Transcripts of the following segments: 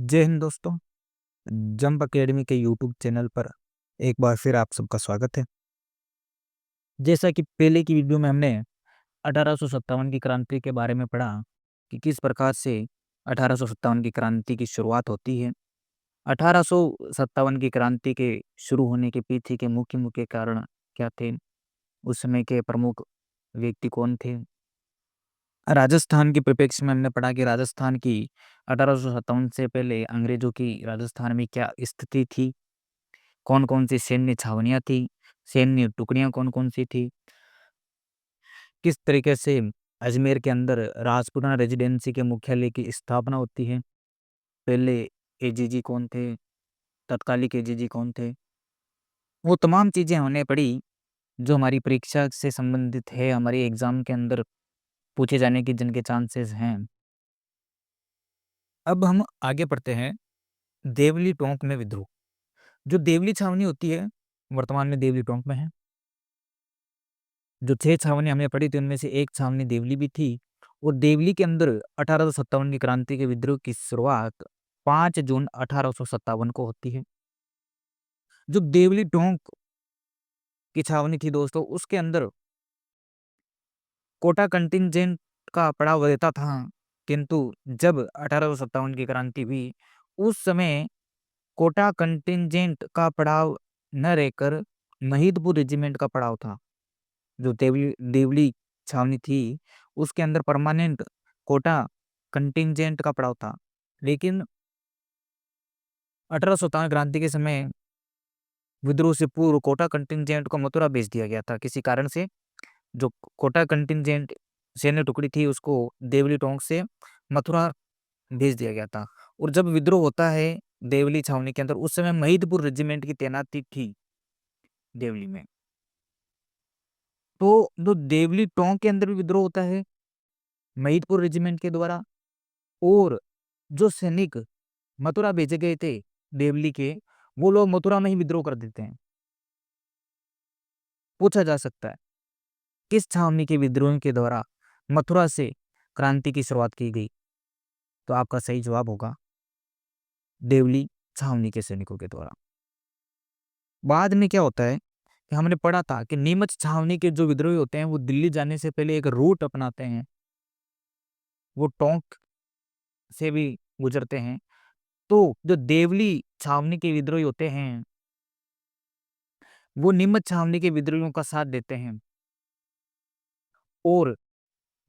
जय हिंद दोस्तों। Jump academy के यूट्यूब चैनल पर एक बार फिर आप सबका स्वागत है। जैसा कि पहले की वीडियो में हमने 1857 की क्रांति के बारे में पढ़ा कि किस प्रकार से 1857 की क्रांति की शुरुआत होती है। 1857 की क्रांति के शुरू होने के पीछे के मुख्य मुख्य कारण क्या थे, उस समय के प्रमुख व्यक्ति कौन थे। राजस्थान के परिप्रेक्ष्य में हमने पढ़ा कि राजस्थान की 1857 से पहले अंग्रेजों की राजस्थान में क्या स्थिति थी, कौन-कौन सी सैन्य छावनियाँ थी, सैन्य टुकड़ियाँ कौन-कौन सी थी, किस तरीके से अजमेर के अंदर राजपूताना रेजिडेंसी के मुख्यालय की स्थापना होती है, पहले एजीजी कौन थे, तत्कालिक एजीजी कौन थे। वो तमाम चीज़ें हमने पढ़ी जो हमारी परीक्षा से संबंधित है, हमारे एग्ज़ाम के अंदर पूछे जाने के जिनके चांसेस हैं। अब हम आगे पढ़ते हैं देवली टोंक में विद्रोह। जो देवली छावनी होती है, वर्तमान में देवली टोंक में है। जो 6 छावनी हमने पढ़ी थी उनमें से एक छावनी देवली भी थी और देवली के अंदर 1857 की क्रांति के विद्रोह की शुरुआत 5 जून 1857 को होती है। जो देवली टोंक की छावनी थी दोस्तों, उसके अंदर कोटा कंटिंजेंट का पड़ाव रहता था, किंतु जब 1857 की क्रांति हुई उस समय कोटा कंटिंजेंट का पड़ाव न रहकर महिदपुर रेजिमेंट का पड़ाव था। जो देवली छावनी थी उसके अंदर परमानेंट कोटा कंटिंजेंट का पड़ाव था, लेकिन 1857 क्रांति के समय विद्रोह से पूर्व कोटा कंटिंजेंट को मथुरा भेज दिया गया था किसी कारण से। जो कोटा कंटिंजेंट सैन्य टुकड़ी थी उसको देवली टोंक से मथुरा भेज दिया गया था और जब विद्रोह होता है देवली छावनी के अंदर उस समय महिदपुर रेजिमेंट की तैनाती थी देवली में। तो जो देवली टोंक के अंदर भी विद्रोह होता है महिदपुर रेजिमेंट के द्वारा, और जो सैनिक मथुरा भेजे गए थे देवली के, वो लोग मथुरा में ही विद्रोह कर देते हैं। पूछा जा सकता है किस छावनी के विद्रोह के द्वारा मथुरा से क्रांति की शुरुआत की गई, तो आपका सही जवाब होगा देवली छावनी के सैनिकों के द्वारा। बाद में क्या होता है कि हमने पढ़ा था कि नीमच छावनी के जो विद्रोही होते हैं वो दिल्ली जाने से पहले एक रूट अपनाते हैं, वो टोंक से भी गुजरते हैं। तो जो देवली छावनी के विद्रोही होते हैं वो नीमच छावनी के विद्रोहियों का साथ देते हैं और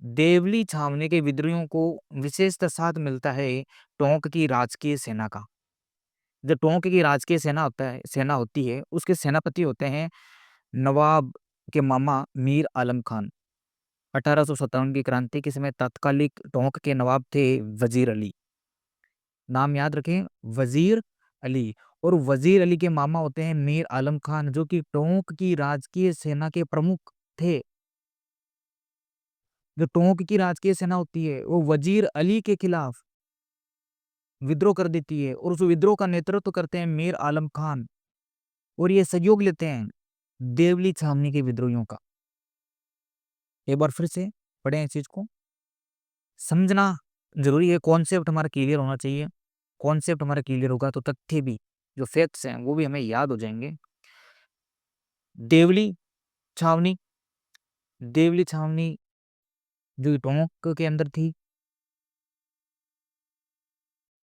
देवली छावनी के विद्रोहियों को विशेषतः साथ मिलता है टोंक की राजकीय सेना का। जो टोंक की राजकीय सेना होती है उसके सेनापति होते हैं नवाब के मामा मीर आलम खान। 1857 की क्रांति के समय तत्कालिक टोंक के नवाब थे वजीर अली। नाम याद रखें, वजीर अली। और वजीर अली के मामा होते हैं मीर आलम खान जो कि टोंक की राजकीय सेना के प्रमुख थे। जो टोंक की राजकीय सेना होती है वो वजीर अली के खिलाफ विद्रोह कर देती है और उस विद्रोह का नेतृत्व करते हैं मीर आलम खान और ये सहयोग लेते हैं देवली छावनी के विद्रोहियों का। एक बार फिर से पढ़ें इस चीज को, समझना जरूरी है। कॉन्सेप्ट हमारा क्लियर होना चाहिए। कॉन्सेप्ट हमारा क्लियर होगा तो तथ्य भी, जो फैक्ट्स हैं वो भी हमें याद हो जाएंगे। देवली छावनी, देवली छावनी जो टोंक के अंदर थी,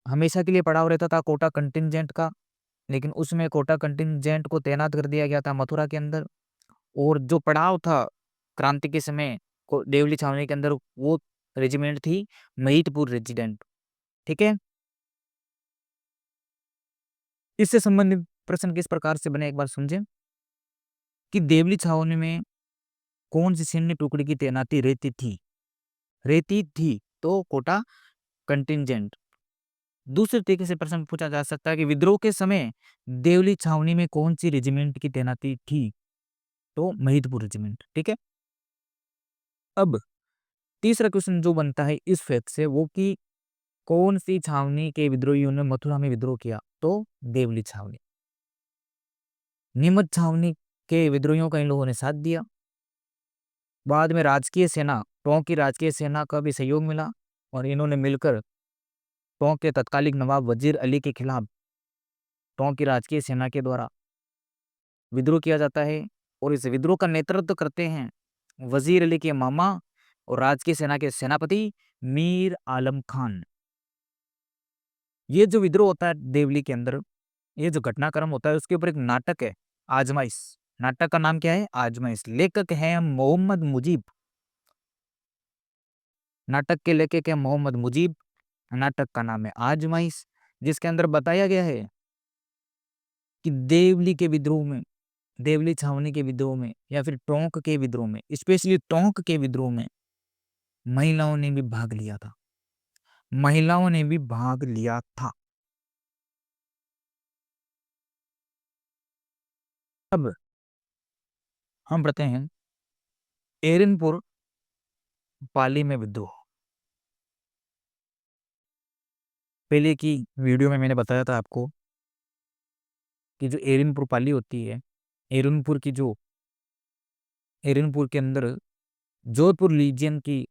हमेशा के लिए पड़ाव रहता था कोटा कंटिंजेंट का, लेकिन उसमें कोटा कंटिंजेंट को तैनात कर दिया गया था मथुरा के अंदर। और जो पड़ाव था क्रांति के समय को देवली छावनी के अंदर, वो रेजिमेंट थी महिदपुर रेजिडेंट। ठीक है, इससे संबंधित प्रश्न किस प्रकार से बने एक बार समझें कि देवली छावनी में कौन सी सैन्य टुकड़ी की तैनाती रहती थी तो कोटा कंटिंजेंट। दूसरे तरीके से प्रश्न पूछा जा सकता है कि विद्रोह के समय देवली छावनी में कौन सी रेजिमेंट की तैनाती थी, तो महिदपुर रेजिमेंट। ठीक है, अब तीसरा क्वेश्चन जो बनता है इस फैक्ट से वो कि कौन सी छावनी के विद्रोहियों ने मथुरा में विद्रोह किया, तो देवली छावनी। नीमच छावनी के विद्रोहियों का इन लोगों ने साथ दिया। बाद में राजकीय सेना, टोंक की राजकीय सेना का भी सहयोग मिला और इन्होंने मिलकर टोंक के तत्कालीन नवाब वजीर अली के खिलाफ टोंक की राजकीय सेना के द्वारा विद्रोह किया जाता है और इस विद्रोह का नेतृत्व करते हैं वजीर अली के मामा और राजकीय सेना के सेनापति मीर आलम खान। ये जो विद्रोह होता है देवली के अंदर, ये जो घटनाक्रम होता है उसके ऊपर एक नाटक है, आजमाइश। नाटक का नाम क्या है? आजमाइश। लेखक है मोहम्मद मुजीब। नाटक के लेखक है मोहम्मद मुजीब। नाटक का नाम है आजमाइश, जिसके अंदर बताया गया है कि देवली के विद्रोह में, देवली छावनी के विद्रोह में या फिर टोंक के विद्रोह में, स्पेशली टोंक के विद्रोह में महिलाओं ने भी भाग लिया था। महिलाओं ने भी भाग लिया था। अब हम पढ़ते हैं एरनपुर पाली में विद्रोह। पहले की वीडियो में मैंने बताया था आपको कि जो एरनपुर पाली होती है, एरनपुर की जो एरनपुर के अंदर जोधपुर लीजियन की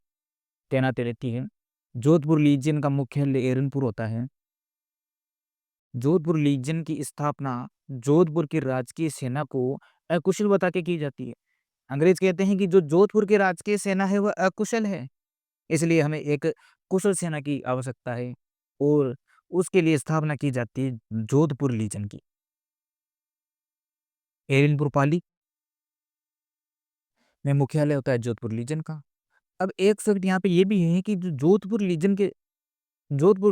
तैनाती रहती है। जोधपुर लीजियन का मुख्यालय एरनपुर होता है। जोधपुर लीजियन की स्थापना जोधपुर की राजकीय सेना को अकुशल बता के की जाती है। अंग्रेज कहते हैं कि जो जोधपुर की राजकीय सेना है वह अकुशल है, इसलिए हमें एक कुशल सेना की आवश्यकता है और उसके लिए स्थापना की जाती है जोधपुर लीजन की। एरनपुर पाली में मुख्यालय होता है जोधपुर लीजन का। अब एक शब्द यहाँ पे ये भी है कि जो जोधपुर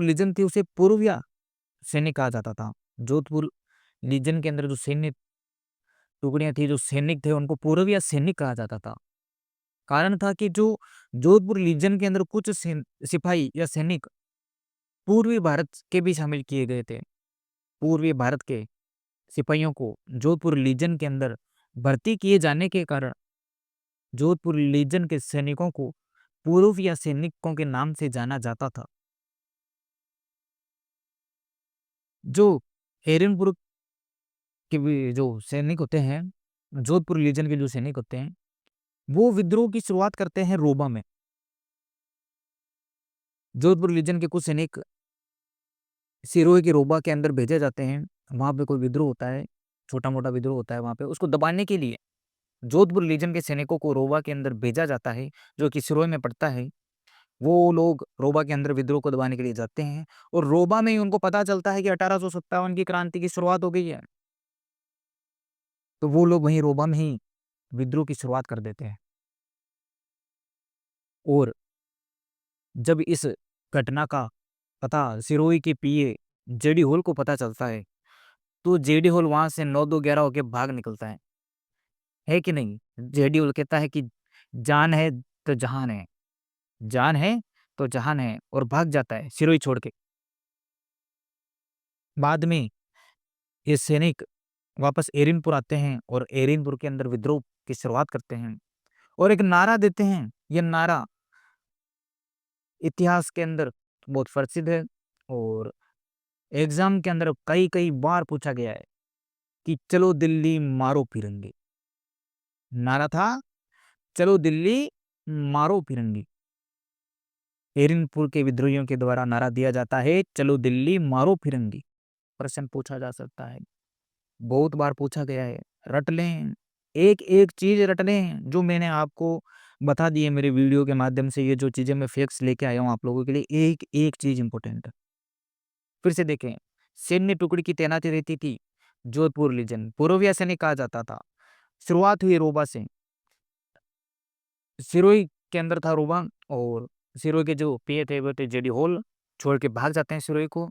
लीजन थे उसे पूर्विया सैनिक कहा जाता था। जोधपुर लीजन के अंदर जो सैन्य टुकड़ियां थी, जो सैनिक थे, उनको पूर्विया सैनिक कहा जाता था। कारण था कि जो जोधपुर लीजन के अंदर कुछ सिपाही या सैनिक पूर्वी भारत के भी शामिल किए गए थे। पूर्वी भारत के सिपाहियों को जोधपुर लीजन के अंदर भर्ती किए जाने के कारण जोधपुर लीजन के सैनिकों को पूर्व या सैनिकों के नाम से जाना जाता था। जो एरनपुर के जो सैनिक होते हैं, जोधपुर लीजन के जो सैनिक होते हैं, वो विद्रोह की शुरुआत करते हैं रोबा में। जोधपुर लीजन के कुछ सैनिक सिरोही के रोबा के अंदर भेजे जाते हैं। वहां पे कोई विद्रोह होता है, छोटा मोटा विद्रोह होता है वहां पे, उसको दबाने के लिए जोधपुर लीजन के सैनिकों को रोबा के अंदर भेजा जाता है, जो कि सिरोही में पड़ता है। वो लोग रोबा के अंदर विद्रोह को दबाने के लिए जाते हैं और रोबा में ही उनको पता चलता है कि 1857 की क्रांति की शुरुआत हो गई है। तो वो लोग वहीं रोबा में ही विद्रोह की शुरुआत कर देते हैं। और जब इस घटना का पता सिरोही के पीए जेडी होल को पता चलता है, तो जेडी होल वहां से 9-2-11 होके भाग निकलता है कि नहीं? जेडी होल कहता है कि जान है तो जहान है, जान है तो जहान है, और भाग जाता है सिरोही छोड़ के। बाद में ये सैनिक वापस एरिनपुर आते हैं और एरिनपुर के अंदर विद्रोह की शुरुआत करते हैं और एक नारा देते हैं। यह नारा इतिहास के अंदर बहुत प्रसिद्ध है और एग्जाम के अंदर कई कई बार पूछा गया है कि चलो दिल्ली मारो फिरंगी। नारा था चलो दिल्ली मारो फिरंगी। एरिनपुर के विद्रोहियों के द्वारा नारा दिया जाता है चलो दिल्ली मारो फिरंगी। प्रश्न पूछा जा सकता है, बहुत बार पूछा गया है, रट लें, एक एक चीज रट लें जो मैंने आपको बता दी है मेरे वीडियो के माध्यम से। ये जो चीजें मैं फैक्ट्स लेके आया हूँ आप लोगों के लिए, एक एक चीज इंपॉर्टेंट है। फिर से देखें, सैन्य टुकड़ी की तैनाती रहती थी जोधपुर लीजन, पूर्विया सैनिक कहा जाता था। शुरुआत हुई रोबा से, सिरोही के अंदर था रोबा और सिरोही के जो पीए थे वो थे जेडी होल, छोड़ के भाग जाते हैं सिरोही को।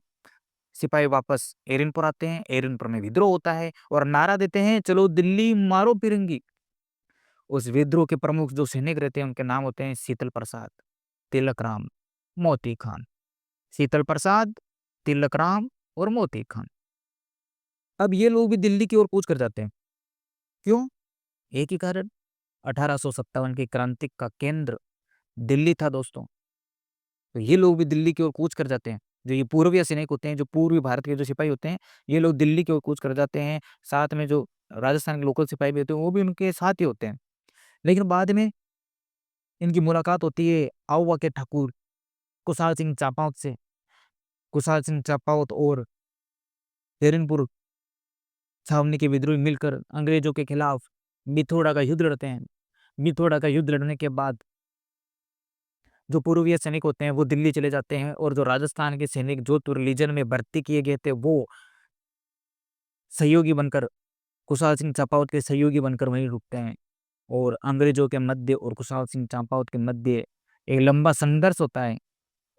सिपाही वापस एरिनपुर आते हैं, एरिनपुर में विद्रोह होता है और नारा देते हैं चलो दिल्ली मारो फिरंगी। उस विद्रोह के प्रमुख जो सैनिक रहते हैं उनके नाम होते हैं शीतल प्रसाद, तिलक राम, मोती खान। शीतल प्रसाद, तिलक राम और मोती खान। अब ये लोग भी दिल्ली की ओर कूच कर जाते हैं। क्यों? एक ही कारण, 1857 की क्रांति का केंद्र दिल्ली था दोस्तों। तो ये लोग भी दिल्ली की ओर कूच कर जाते हैं। जो ये पूर्वीय सैनिक होते हैं, जो पूर्वी भारत के जो सिपाही होते हैं, ये लोग दिल्ली की ओर कूच कर जाते हैं। साथ में जो राजस्थान के लोकल सिपाही भी होते हैं वो भी उनके साथ ही होते हैं। लेकिन बाद में इनकी मुलाकात होती है आउवा के ठाकुर कुशाल सिंह चापाउत से। कुशाल सिंह चापावत और हिरनपुर छावनी के विद्रोही मिलकर अंग्रेजों के खिलाफ बिथोड़ा का युद्ध लड़ते हैं। बिथोड़ा का युद्ध लड़ने के बाद जो पूर्वीय सैनिक होते हैं वो दिल्ली चले जाते हैं और जो राजस्थान के सैनिक जोधपुर लीजन में भर्ती किए गए थे वो सहयोगी बनकर कुशाल सिंह चापावत के सहयोगी बनकर वहीं रुकते हैं और अंग्रेजों के मध्य और कुशाल सिंह चापावत के मध्य एक लंबा संघर्ष होता है।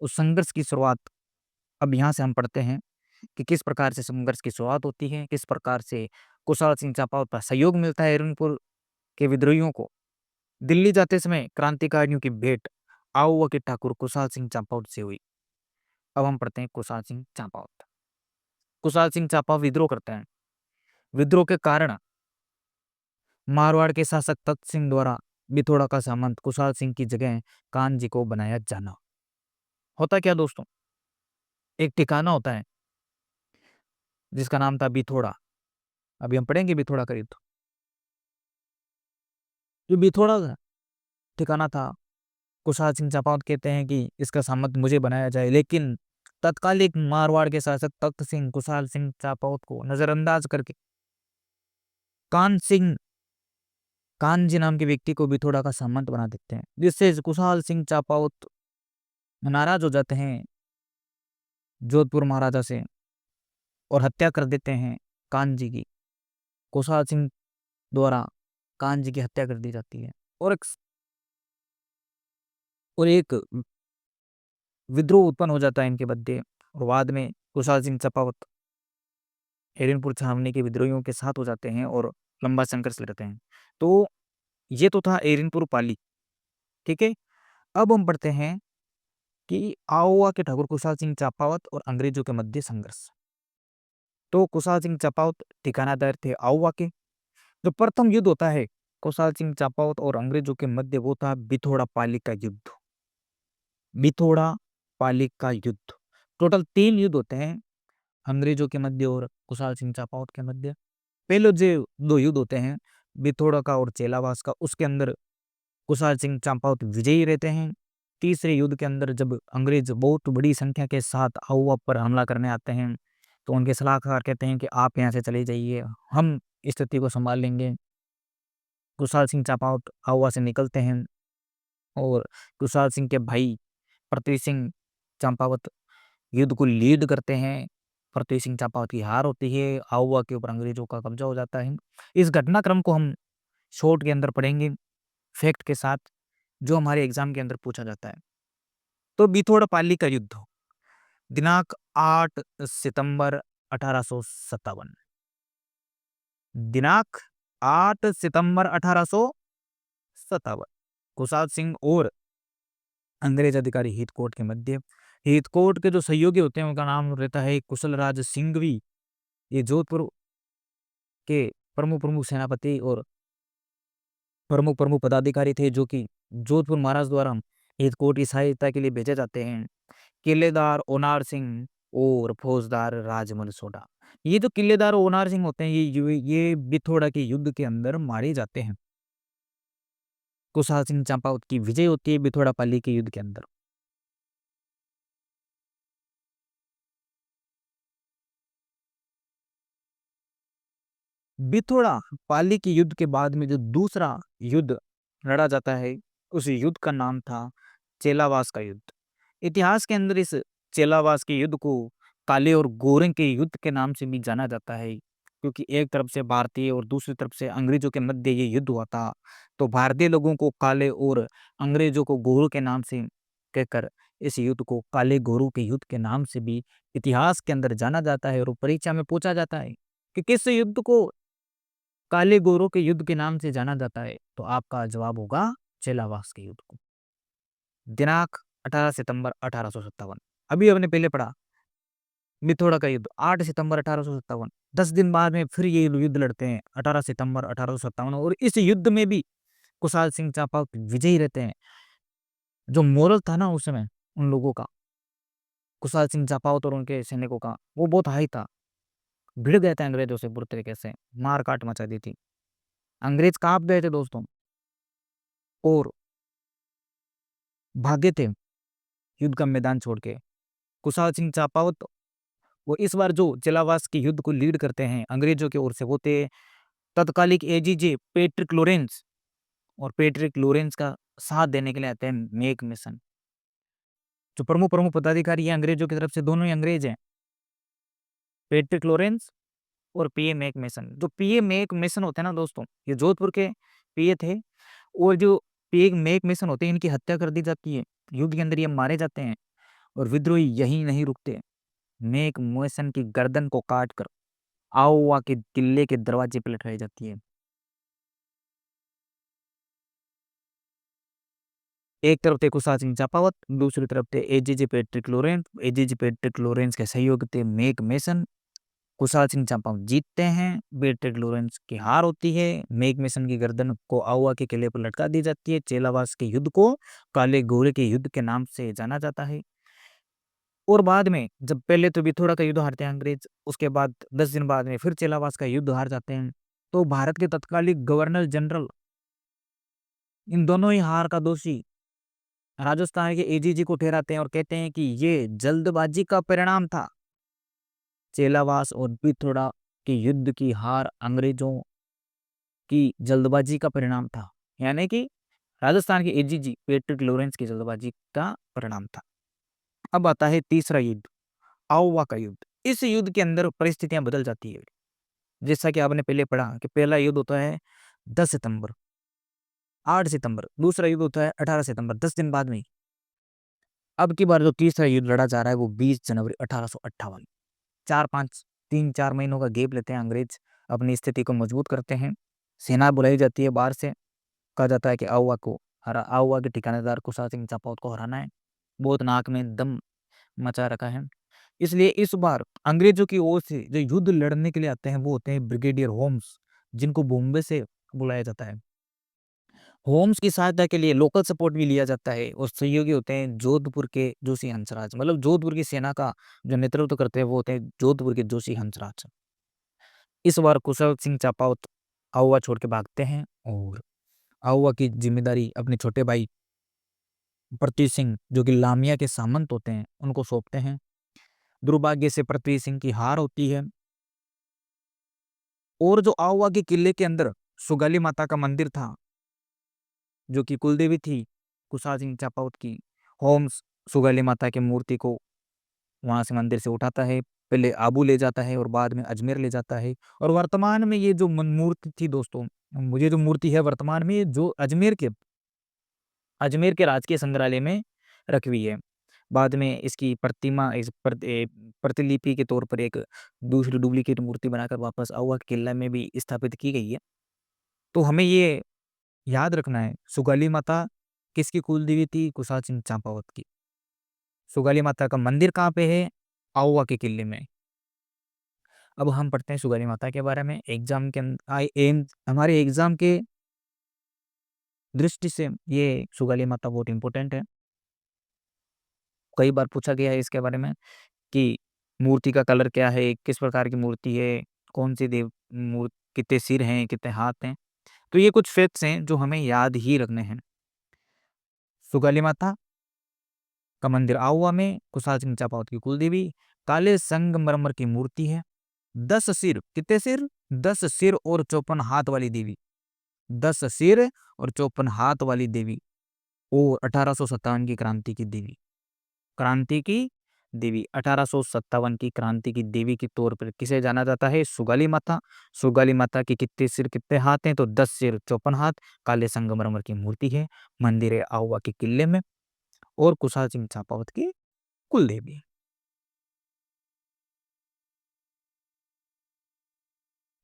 उस संघर्ष की शुरुआत अब यहाँ से हम पढ़ते हैं कि किस प्रकार से संघर्ष की शुरुआत होती है, किस प्रकार से कुशाल सिंह चापावत का सहयोग मिलता है हिरनपुर के विद्रोहियों को। दिल्ली जाते समय क्रांतिकारियों की भेंट आउवा के ठाकुर कुशाल सिंह चापावत से हुई। अब हम पढ़ते हैं कुशाल सिंह चापावत। कुशाल सिंह चापावत विद्रोह करते हैं। विद्रोह के कारण मारवाड़ के शासक तख्त सिंह द्वारा बिथोड़ा का सामंत कुशाल सिंह की जगह कानजी को बनाया जाना। होता क्या दोस्तों, एक ठिकाना होता है जिसका नाम था बिथोड़ा। अभी हम पढ़ेंगे बिथोड़ा का युद्ध। जो बिथोड़ा का ठिकाना था, कुशाल सिंह चापावत कहते हैं कि इसका सामंत मुझे बनाया जाए, लेकिन तत्कालिक मारवाड़ के शासक तख्त सिंह कुशाल सिंह चापावत को नजरअंदाज करके कानजी नाम के व्यक्ति को बिथोड़ा का सामंत बना देते हैं, जिससे कुशाल सिंह चापावत नाराज हो जाते हैं जोधपुर महाराजा से और हत्या कर देते हैं कानजी की। कुशाल सिंह द्वारा कानजी की हत्या कर दी जाती है और एक विद्रोह उत्पन्न हो जाता है इनके मध्य और बाद में कुशाल सिंह चापावत हिरनपुर छावनी के विद्रोहियों के साथ हो जाते हैं और लंबा संघर्ष लड़ते हैं। तो ये तो था हिरनपुर पाली, ठीक है। अब हम पढ़ते हैं कि आउवा के ठाकुर कुशाल सिंह चापावत और अंग्रेजों के मध्य संघर्ष। तो कुशाल सिंह चापावत ठिकानादार थे आउवा के। जो प्रथम युद्ध होता है कुशाल सिंह चापावत और अंग्रेजों के मध्य वो था बिथोड़ा पाली का युद्ध। बिथोड़ा पाली का युद्ध, टोटल 3 युद्ध होते हैं अंग्रेजों के मध्य और कुशाल सिंह चापावत के मध्य। पहले जो 2 युद्ध होते हैं बिथोड़ा का और चेलावास का, उसके अंदर कुशाल सिंह चापावत विजयी रहते हैं। तीसरे युद्ध के अंदर जब अंग्रेज बहुत बड़ी संख्या के साथ आउवा पर हमला करने आते हैं तो उनके सलाहकार कहते हैं कि आप यहाँ से चले जाइए, हम स्थिति को संभाल लेंगे। कुशाल सिंह चापावत आउवा से निकलते हैं और कुशाल सिंह के भाई पृथ्वी सिंह चंपावत युद्ध को लीड करते हैं। पृथ्वी सिंह चंपावत की हार होती है, आउवा के ऊपर अंग्रेजों का कब्जा हो जाता है। इस घटनाक्रम को हम शॉर्ट के अंदर पढ़ेंगे फैक्ट के साथ, जो हमारे एग्जाम के अंदर पूछा जाता है। तो बिथोड़ा पाली का युद्ध दिनांक 8 सितंबर 1857, दिनांक 8 सितंबर 1857 कुशाल सिंह और अंग्रेज अधिकारी हितकोट के मध्य। हितकोट के जो सहयोगी होते हैं उनका नाम रहता है कुशलराज सिंघवी। ये जोधपुर के प्रमुख प्रमुख सेनापति और प्रमुख प्रमुख पदाधिकारी थे जो कि जोधपुर महाराज द्वारा हितकोट की सहायता के लिए भेजे जाते हैं। किलेदार ओनार सिंह और फौजदार राजमल सोडा, ये जो किलेदार ओनार सिंह होते हैं ये बिथोड़ा के युद्ध के अंदर मारे जाते हैं। कुशाल सिंह चंपावत की विजय होती है बिथोड़ा पाली के युद्ध के अंदर। बिथोड़ा पाली के युद्ध के बाद में जो दूसरा युद्ध लड़ा जाता है उस युद्ध का नाम था चेलावास का युद्ध। इतिहास के अंदर इस चेलावास के युद्ध को काले और गोरे के युद्ध के नाम से भी जाना जाता है, क्योंकि एक तरफ से भारतीय और दूसरी तरफ से अंग्रेजों के मध्य ये युद्ध हुआ था। तो भारतीय लोगों को काले और अंग्रेजों को गोरों के नाम से कहकर इस युद्ध को काले गोरों के युद्ध के नाम से भी इतिहास के अंदर जाना जाता है। और परीक्षा में पूछा जाता है कि किस युद्ध को काले गोरों के युद्ध के नाम से जाना जाता है, तो आपका जवाब होगा चेलावास के युद्ध को। दिनांक 18 सितंबर 1857। अभी हमने पहले पढ़ा बिथोड़ा का युद्ध 8 सितंबर 1857। 10 दिन बाद में फिर ये युद्ध लड़ते हैं 18 सितंबर 1857 और इस युद्ध में भी कुशाल सिंह चापावत विजयी रहते हैं। जो मोरल था ना उस समय उन लोगों का, कुशाल सिंह चापावत और उनके सैनिकों का, वो बहुत हाई था। भिड़ गए थे अंग्रेजों से बुरी तरीके से, मार काट मचा दी थी। अंग्रेज कांप गए थे दोस्तों और भागे थे युद्ध का मैदान छोड़ के। कुशाल सिंह चापावत, वो इस बार जो चिलावास के युद्ध को लीड करते हैं अंग्रेजों की ओर से, वो थे तत्कालिक एजीजे पैट्रिक लॉरेंस, और पैट्रिक लॉरेंस का साथ देने के लिए आते हैं मेक मिशन। जो प्रमुख प्रमुख पदाधिकारी हैं अंग्रेजों की तरफ से, दोनों ही अंग्रेज हैं, पैट्रिक लॉरेंस और पीए मेक मेसन। जो पीए मेक मेसन होते हैं ना दोस्तों, ये जोधपुर के पीए थे, और जो पीए मेक मेसन होते हैं इनकी हत्या कर दी जाती है, युद्ध के अंदर ये मारे जाते हैं, और विद्रोही यही नहीं रुकते, मेक मेसन की गर्दन को काट कर आओवा के किले के दरवाजे पर लटकाई जाती है। एक तरफ थे कुशाल सिंह चापावत, दूसरी तरफ थे एजीजे पैट्रिक लॉरेंस। एजीजे पैट्रिक लॉरेंस के सहयोग थे मेक मेसन। कुशाल सिंह चापावत जीतते हैं, पैट्रिक लॉरेंस की हार होती है, मेक मेसन की गर्दन को आउवा के किले पर लटका दी जाती है। चेलावास के युद्ध को काले घोड़े के युद्ध के नाम से जाना जाता है। और बाद में जब पहले तो बिथोड़ा का युद्ध हारते हैं अंग्रेज, उसके बाद 10 दिन बाद में फिर चेलावास का युद्ध हार जाते हैं, तो भारत के तत्कालीन गवर्नर जनरल इन दोनों ही हार का दोषी राजस्थान के एजीजी को ठहराते हैं और कहते हैं कि ये जल्दबाजी का परिणाम था। चेलावास और बिथोड़ा के युद्ध की हार अंग्रेजों की जल्दबाजी का परिणाम था, यानी कि राजस्थान के एजीजी पैट्रिक लॉरेंस की जल्दबाजी का परिणाम था। अब आता है तीसरा युद्ध, आउवा का युद्ध। इस युद्ध के अंदर परिस्थितियां बदल जाती है। जैसा कि आपने पहले पढ़ा कि पहला युद्ध होता है 10 सितंबर, 8 सितंबर, दूसरा युद्ध होता है 18 सितंबर, 10 दिन बाद में। अब की बार जो तीसरा युद्ध लड़ा जा रहा है वो 20 जनवरी 1858। 3-4 महीनों का गैप लेते हैं अंग्रेज, अपनी स्थिति को मजबूत करते हैं, सेना बुलाई जाती है बाहर से, कहा जाता है कि आउवा के ठिकानेदार कुशाल सिंह चापावत को हराना है, बहुत नाक में दम मचा रखा है। इसलिए इस बार अंग्रेजों की ओर से जो युद्ध लड़ने के लिए आते हैं वो होते हैं ब्रिगेडियर होम्स, जिनको बॉम्बे से बुलाया जाता है। होम्स की सहायता के लिए लोकल सपोर्ट भी लिया जाता है, और सहयोगी होते हैं जोधपुर के जोशी हंसराज, मतलब जोधपुर की सेना का जो नेतृत्व करते हैं वो होते हैं जोधपुर के जोशी हंसराज। इस बार कुशल सिंह चापावत आउवा छोड़ के भागते हैं, और आउवा की जिम्मेदारी अपने छोटे भाई पृथ्वी सिंह, जो कि लामिया के सामंत होते हैं, उनको सौंपते हैं। दुर्भाग्य से पृथ्वी सिंह की हार होती है, और जो आउवा के किले के अंदर सुगाली माता का मंदिर था, जो कि कुलदेवी थी कुशाल सिंह चापावत की, होम्स सुगाली माता की मूर्ति को वहां से मंदिर से उठाता है, पहले आबू ले जाता है और बाद में अजमेर ले जाता है। और वर्तमान में ये जो मूर्ति थी दोस्तों, मुझे जो मूर्ति है वर्तमान में जो अजमेर के राजकीय संग्रहालय में रखी हुई है। बाद में इसकी प्रतिमा प्रतिलिपि के तौर पर एक दूसरी डुप्लीकेट मूर्ति बनाकर वापस आउवा के किला में भी स्थापित की गई है। तो हमें ये याद रखना है, सुगाली माता किसकी कुलदेवी थी? कुशाल सिंह चांपावत की। सुगाली माता का मंदिर कहाँ पे है? आउवा के किले में। अब हम पढ़ते हैं सुगाली माता के बारे में। एग्जाम के हमारे एग्जाम के दृष्टि से ये सुगाली माता बहुत इंपॉर्टेंट है। कई बार पूछा गया है इसके बारे में कि मूर्ति का कलर क्या है, किस प्रकार की मूर्ति है, कौन सी कितने सिर हैं, कितने हाथ हैं। तो ये कुछ फैक्ट्स हैं जो हमें याद ही रखने हैं। सुगाली माता का मंदिर आउवा में, कुशाल सिंह चापावत की कुलदेवी, काले संगमरमर की मूर्ति है। 10 सिर, कितने सिर? 10 सिर और 54 हाथ वाली देवी। 10 सिर और 54 हाथ वाली देवी, और 1857 की क्रांति की देवी। क्रांति की देवी 1857 की क्रांति की देवी के तौर पर किसे जाना जाता है? सुगाली माता। सुगाली माता के कितने सिर कितने हाथ हैं? तो 10 सिर 54 हाथ। काले संगमरमर की मूर्ति है, मंदिर है आउवा के किले में, और कुशाल सिंह चापावत की कुलदेवी।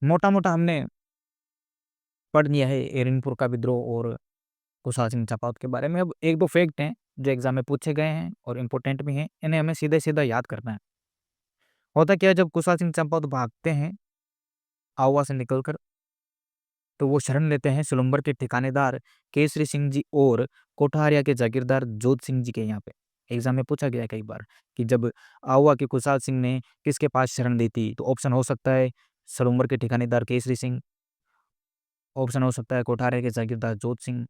मोटा मोटा हमने पढ़ लिया है एरनपुर का विद्रोह और कुशाल सिंह चापावत के बारे में। अब एक दो फैक्ट हैं जो एग्जाम में पूछे गए हैं और इम्पोर्टेंट भी हैं, इन्हें हमें सीधा सीधा याद करना है। होता क्या है, जब कुशाल सिंह चंपावत भागते हैं आउवा से निकलकर, तो वो शरण लेते हैं सुलंबर के ठिकानेदार केसरी सिंह जी और कोठारिया के जागीरदार जोध सिंह जी के यहाँ पे। एग्जाम में पूछा गया है कई बार कि जब आउवा के कुशाल सिंह ने किसके पास शरण दी थी, तो ऑप्शन हो सकता है सुलंबर के ठिकानेदार केसरी सिंह, ऑप्शन हो सकता है कोठारिया के जागीरदार जोध सिंह।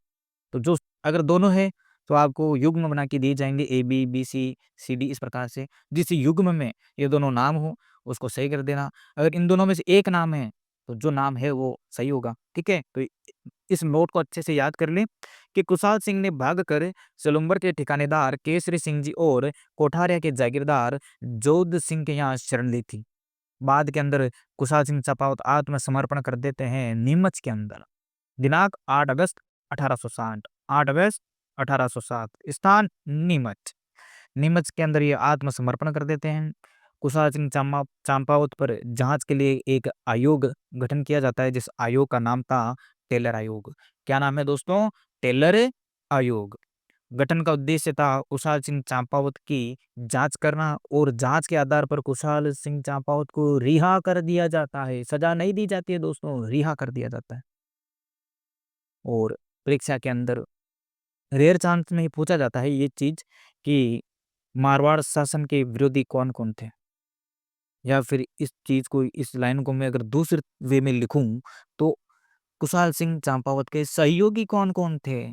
तो जो अगर दोनों है तो आपको युग्म बना के दिए जाएंगे A B B C C D इस प्रकार से। जिस युग्म में ये दोनों नाम हो उसको सही कर देना। अगर इन दोनों में से एक नाम है तो जो नाम है वो सही होगा। ठीक है, तो इस नोट को अच्छे से याद कर लें कि कुशाल सिंह ने भागकर सलुम्बर के ठिकानेदार केसरी सिंह जी और कोठारिया के जागीरदार जोध सिंह के यहाँ शरण ली थी। बाद के अंदर कुशाल सिंह चपावत आत्मसमर्पण कर देते हैं नीमच के अंदर। दिनांक 8 अगस्त 1860, 8 अगस्त 1860, स्थान नीमच। नीमच के अंदर ये आत्मसमर्पण कर देते हैं। कुशाल सिंह चंपावत पर जांच के लिए एक आयोग गठन किया जाता है, जिस आयोग का नाम था टेलर आयोग। क्या नाम है दोस्तों? टेलर आयोग। गठन का उद्देश्य था कुशाल सिंह चंपावत की जांच करना और जांच के आधार पर कुशाल सिंह चंपावत को रिहा कर दिया जाता है। सजा नहीं दी जाती है दोस्तों, रिहा कर दिया जाता है। और परीक्षा के अंदर रेयर चांस में ही पूछा जाता है ये चीज कि मारवाड़ शासन के विरोधी कौन कौन थे, या फिर इस चीज को, इस लाइन को मैं अगर दूसरे वे में लिखूं तो कुशाल सिंह चंपावत के सहयोगी कौन कौन थे।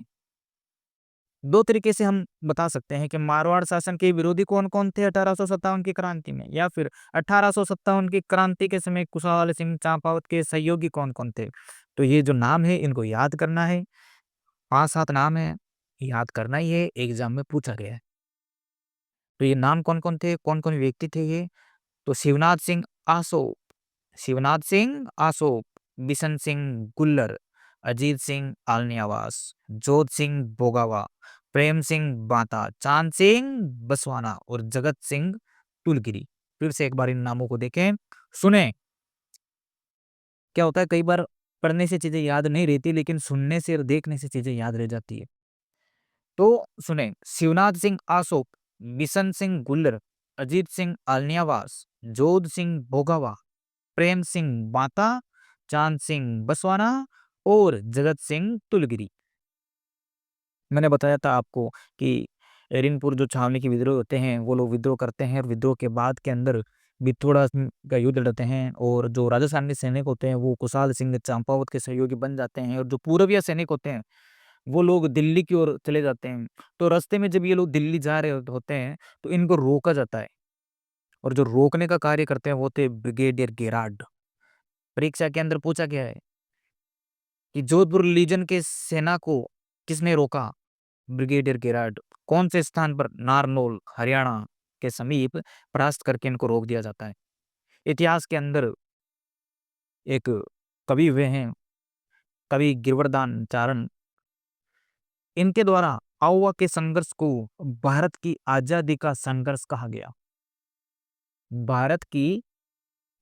दो तरीके से हम बता सकते हैं कि मारवाड़ शासन के विरोधी कौन कौन थे 1857 की क्रांति में, या फिर 1857 की क्रांति के समय कुशाल सिंह चंपावत के सहयोगी कौन कौन थे। तो ये जो नाम है इनको याद करना है। 5-7 नाम है, याद करना ही है, एग्जाम में पूछा गया है। तो ये नाम कौन कौन थे, कौन कौन व्यक्ति थे ये? तो शिवनाथ सिंह आसोप, शिवनाथ सिंह आसोप, बिशन सिंह गुल्लर, अजीत सिंह आलनियावास, जोध सिंह बोगावा, प्रेम सिंह बांता, चांद सिंह बसवाना और जगत सिंह टुलगिरी। फिर से एक बार इन नामों को देखें, सुने। क्या होता है, कई बार पढ़ने से चीजें याद नहीं रहती, लेकिन सुनने से और देखने से चीजें याद रह जाती है। तो सुने, शिवनाथ सिंह आसोप, बिशन सिंह गुल्लर, अजीत सिंह आलनियावास, जोध सिंह भोगावा, प्रेम सिंह बांता, चांद सिंह बसवाना और जगत सिंह तुलगिरी। मैंने बताया था आपको कि एरिनपुर जो छावनी के विद्रोह होते हैं वो लोग विद्रोह करते हैं, और विद्रोह के बाद के अंदर बिथोड़ा का युद्ध लड़ते हैं, और जो राजस्थानी सैनिक होते हैं वो कुशाल सिंह चंपावत के सहयोगी बन जाते हैं, और जो पूर्वीय सैनिक होते हैं वो लोग दिल्ली की ओर चले जाते हैं। तो रास्ते में जब ये लोग दिल्ली जा रहे होते हैं तो इनको रोका जाता है, और जो रोकने का कार्य करते हैं वो थे ब्रिगेडियर गेराल्ड। परीक्षा के अंदर पूछा गया है कि जोधपुर लीजन के सेना को किसने रोका? Brigadier Gerald. कौन से स्थान पर? नारनौल हरियाणा के समीप परास्त करके इनको रोक दिया जाता है। इतिहास के अंदर एक कवि हुए हैं, कवि गिरवर्धन चारण। इनके द्वारा आउवा के संघर्ष को भारत की आजादी का संघर्ष कहा गया। भारत की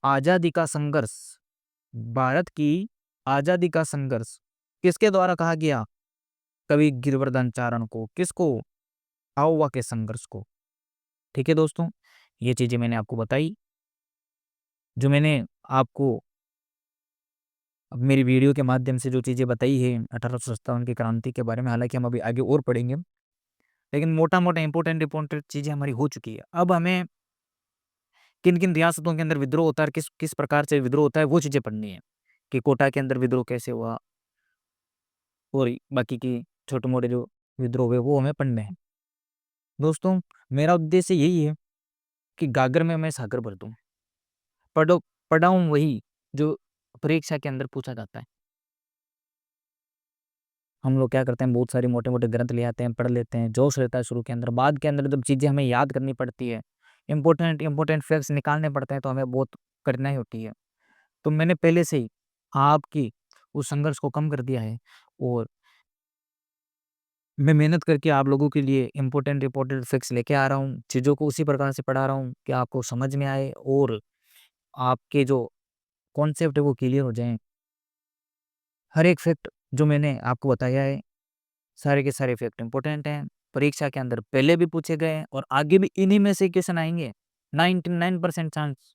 आजादी का संघर्ष, भारत की आजादी का संघर्ष किसके द्वारा कहा गया? कवि गिरवर्धन चारण को। किसको? आउवा के संघर्ष को। ठीक है दोस्तों, ये चीजें मैंने आपको बताई, जो मैंने आपको अब मेरी वीडियो के माध्यम से जो चीजें बताई है 1857 की क्रांति के बारे में। हालांकि हम अभी आगे और पढ़ेंगे, लेकिन मोटा मोटा इंपोर्टेंट इंपोर्टेंट चीजें हमारी हो चुकी है। अब हमें किन किन रियासतों के अंदर विद्रोह होता है, किस किस प्रकार से विद्रोह होता है, वो चीजें पढ़नी है कि कोटा के अंदर विद्रोह कैसे हुआ, और बाकी की छोटे मोटे जो विद्रोह हुए वो हमें पढ़ने हैं। दोस्तों, मेरा उद्देश्य यही है कि गागर में मैं सागर भर दूं, पढ़ो पढ़ाऊं वही जो परीक्षा के अंदर पूछा जाता है। हम लोग क्या करते हैं, बहुत सारे मोटे मोटे ग्रंथ ले आते हैं, पढ़ लेते हैं, जोश रहता है शुरू के अंदर। बाद के अंदर जब चीजें हमें याद करनी पड़ती है, इंपॉर्टेंट इंपॉर्टेंट फैक्ट्स निकालने पड़ते हैं, तो हमें बहुत कठिनाई होती है। तो मैंने पहले से ही आपकी उस संघर्ष को कम कर दिया है, और मैं मेहनत करके आप लोगों के लिए इंपॉर्टेंट इंपॉर्टेंट फैक्ट्स लेके आ रहा हूँ। चीज़ों को उसी प्रकार से पढ़ा रहा हूँ कि आपको समझ में आए, और आपके जो कॉन्सेप्ट है वो क्लियर हो जाएं। हर एक फैक्ट जो मैंने आपको बताया है, सारे के सारे फैक्ट इंपॉर्टेंट हैं। परीक्षा के अंदर पहले भी पूछे गए हैं, और आगे भी इन्हीं में से क्वेश्चन आएंगे। 99% चांस।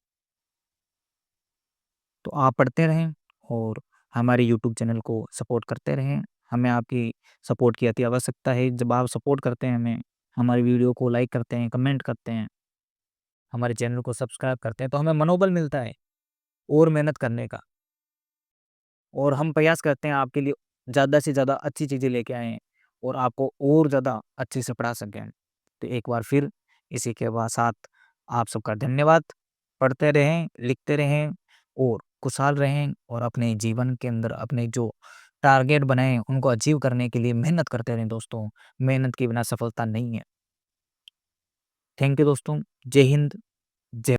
तो आप पढ़ते रहें और हमारे यूट्यूब चैनल को सपोर्ट करते रहें। हमें आपकी सपोर्ट की अति आवश्यकता है। जब आप सपोर्ट करते हैं हमें, हमारी वीडियो को लाइक करते हैं, कमेंट करते हैं, हमारे चैनल को सब्सक्राइब करते हैं, तो हमें मनोबल मिलता है और मेहनत करने का। और हम प्रयास करते हैं आपके लिए ज़्यादा से ज़्यादा अच्छी चीज़ें लेके आएँ, और आपको और ज़्यादा अच्छे से पढ़ा सकें। तो एक बार फिर इसी के साथ आप सबका धन्यवाद। पढ़ते रहें, लिखते रहें और खुशहाल रहें और अपने जीवन के अंदर अपने जो टारगेट बनाए हैं उनको अचीव करने के लिए मेहनत करते रहें दोस्तों। मेहनत के बिना सफलता नहीं है। थैंक यू दोस्तों। जय हिंद, जय